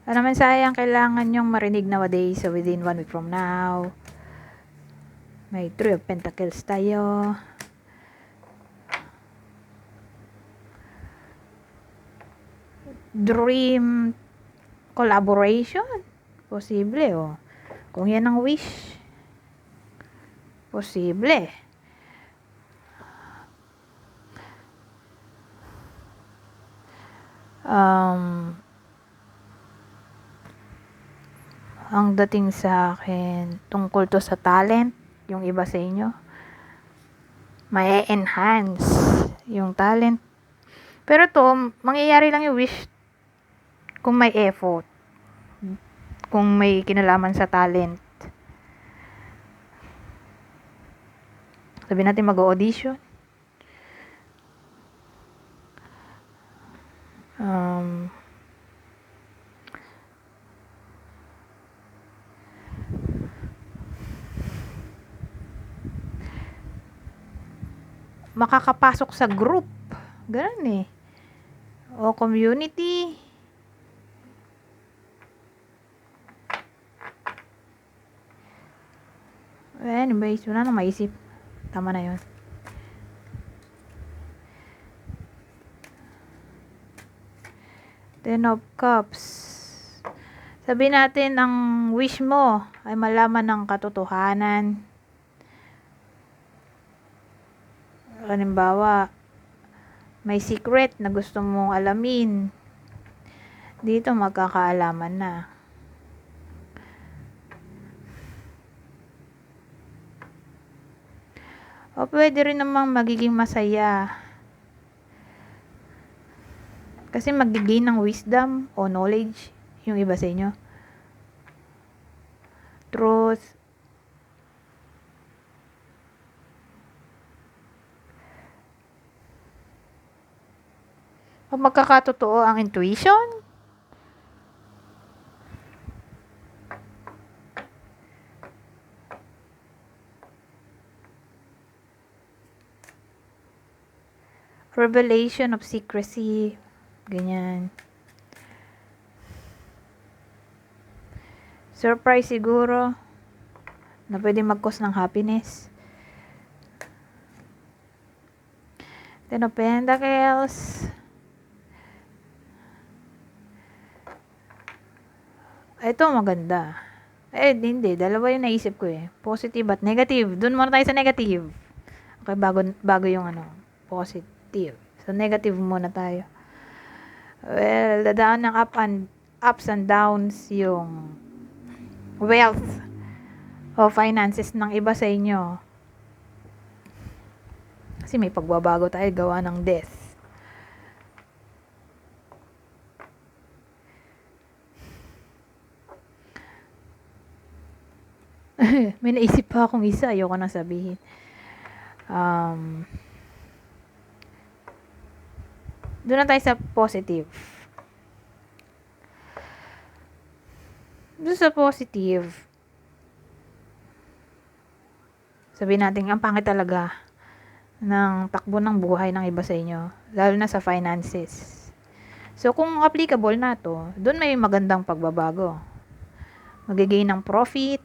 Ano mensahe ang kailangan nyong marinig nowadays, so within 1 week from now? May 3 of Pentacles tayo. Dream collaboration. Posible, oh. Kung yan ang wish, posible. Ang dating sa akin, tungkol to sa talent, yung iba sa inyo, may enhance yung talent. Pero to, mangyayari lang yung wish kung may effort, kung may kinalaman sa talent. Sabi natin mag-audition. Makakapasok sa group. Ganun eh. O community. Anyways, wala nang maisip. Tama na yun. Ten of Cups. Sabi natin, ang wish mo ay malaman ng katotohanan. Halimbawa, may secret na gusto mong alamin. Dito magkakaalaman na. O pwede rin namang magiging masaya. Kasi mag-gain ng wisdom o knowledge yung iba sa inyo. Truth. O magkakatotoo ang intuition. Revelation of secrecy. Ganyan. Surprise siguro na pwede mag-cause ng happiness. Ten of Pentacles. Ito maganda. Hindi. Dalawa yung naisip ko eh. Positive at negative. Doon muna tayo sa negative. Okay, bago yung positive. So, negative muna tayo. Well, dadaan ng ups and downs yung wealth o finances ng iba sa inyo. Kasi may pagbabago tayo gawa ng death. May naisip pa akong isa, ayoko na sabihin. Doon na tayo sa positive. Doon sa positive, sabihin natin, ang pangit talaga ng takbo ng buhay ng iba sa inyo, lalo na sa finances. So, kung applicable na to, doon may magandang pagbabago. Magiging ng profit,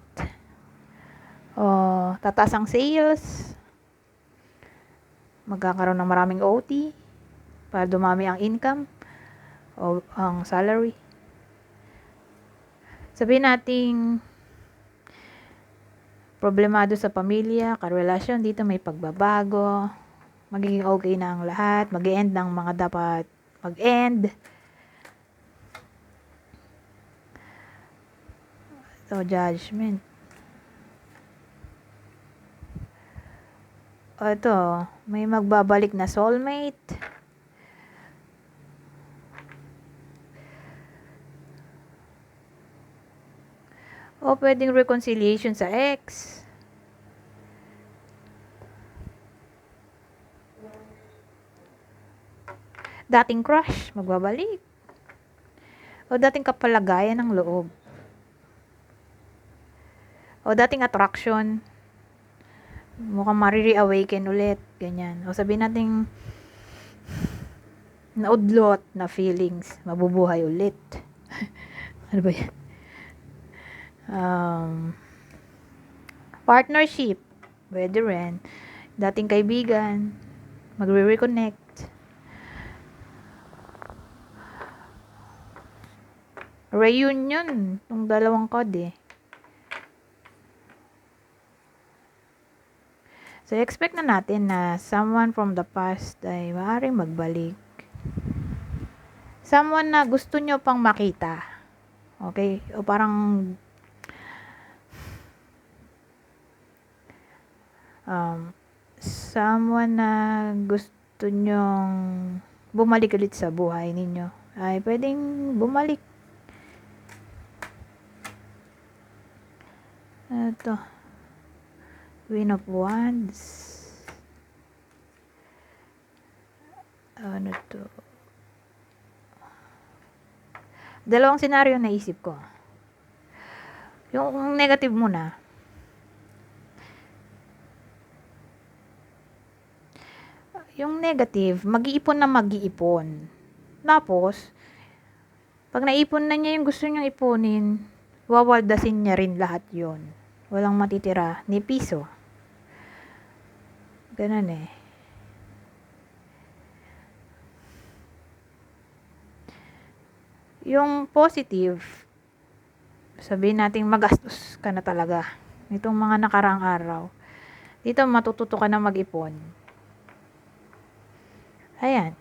tataas ang sales, magkakaroon ng maraming OT para dumami ang income o ang salary. Sabihin nating problemado sa pamilya, karelasyon, dito may pagbabago, magiging okay na ang lahat, mag-end ng mga dapat mag-end. So, judgment. Ito, may magbabalik na soulmate. O pwedeng reconciliation sa ex. Dating crush, magbabalik. O dating kapalagayan ng loob. O dating attraction, mukhang mariri-awaken ulit. Ganyan. O sabihin natin, naudlot na feelings, mabubuhay ulit. Ano ba yan? Um, Partnership. Pwede rin. Dating kaibigan. Magre-reconnect. Reunion. Yung dalawang code eh. So, expect na natin na someone from the past ay maaaring magbalik. Someone na gusto nyo pang makita. Okay? O parang someone na gusto nyong bumalik ulit sa buhay ninyo. Ay pwedeng bumalik. Ito. Queen of Wands. Ano to? Dalawang senaryo na isip ko. Yung negative muna. Yung negative, mag-iipon na mag-iipon. Tapos, pag naipon na niya yung gusto niyang ipunin, wawaldasin niya rin lahat yon. Walang matitira ni piso. Ganun eh. Yung positive, sabihin natin magastos ka na talaga nitong mga nakaraang araw. Dito matututo ka na mag-ipon. Ayan.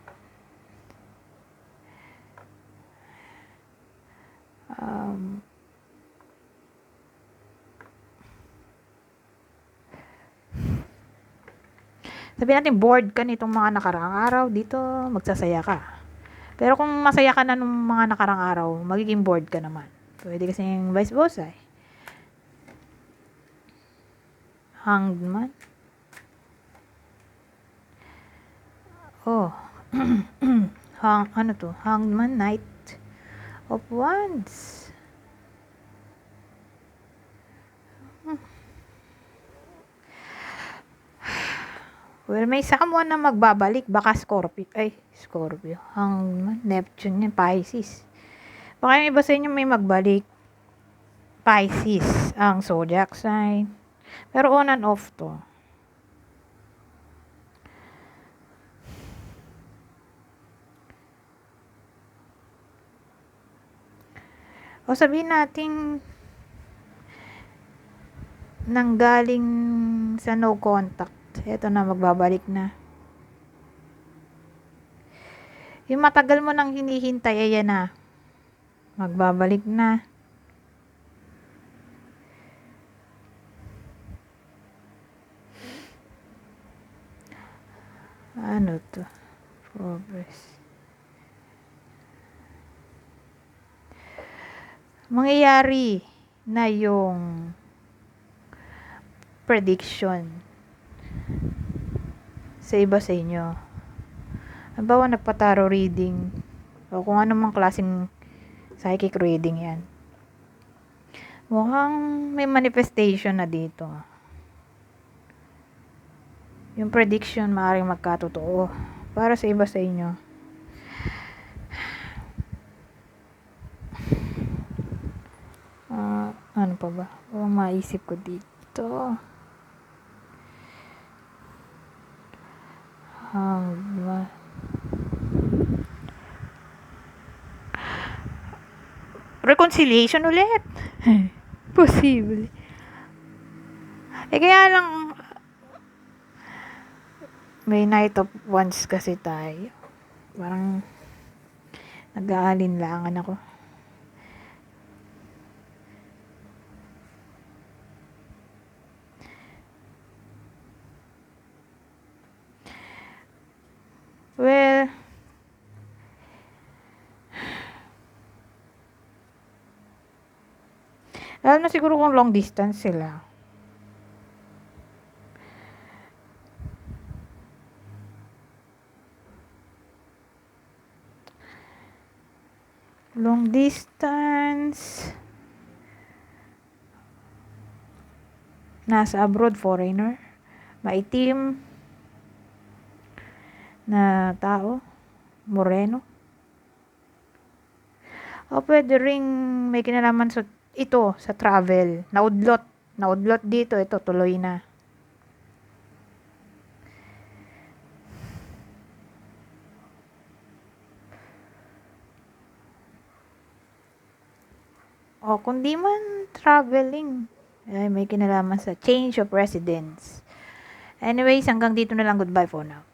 Sabihin natin bored ka nitong mga nakaraang araw, dito magsasaya ka. Pero kung masaya ka na nung mga nakaraang araw, magiging bored ka naman. Pwede kasing vice versa eh. Hanged man. Oh. Ano to? Hanged man, Knight of Wands. Well, may someone na magbabalik. Baka Scorpio. Ay, Scorpio. Hanged man, Neptune yan, Pisces. Baka yung iba sa inyo may magbalik. Pisces ang zodiac sign. Pero on and off to. O sabihin natin nanggaling sa no contact. Ito na, magbabalik na. Yung matagal mo nang hinihintay, ayan na. Magbabalik na. Ano to? Progress. Mangyayari na yung prediction sa iba sa inyo. Halimbawa, nagpa-tarot reading o kung ano mang klaseng psychic reading yan. Mukhang may manifestation na dito. Yung prediction maaaring magkatotoo para sa iba sa inyo. Ano pa ba? O maisip ko dito. Reconciliation ulit. Posible. Kaya lang may Knight of Wands kasi tayo. Parang nag-aalinlangan ako. Well, lalo na siguro kung long distance sila. Long distance. Nasa abroad, foreigner. Maitim na tao. Moreno. O pwede ring may kinalaman sa ito, sa travel. Naudlot. Naudlot dito. Ito, tuloy na. O, kung di man traveling, ay may kinalaman sa change of residence. Anyways, hanggang dito na lang. Goodbye for now.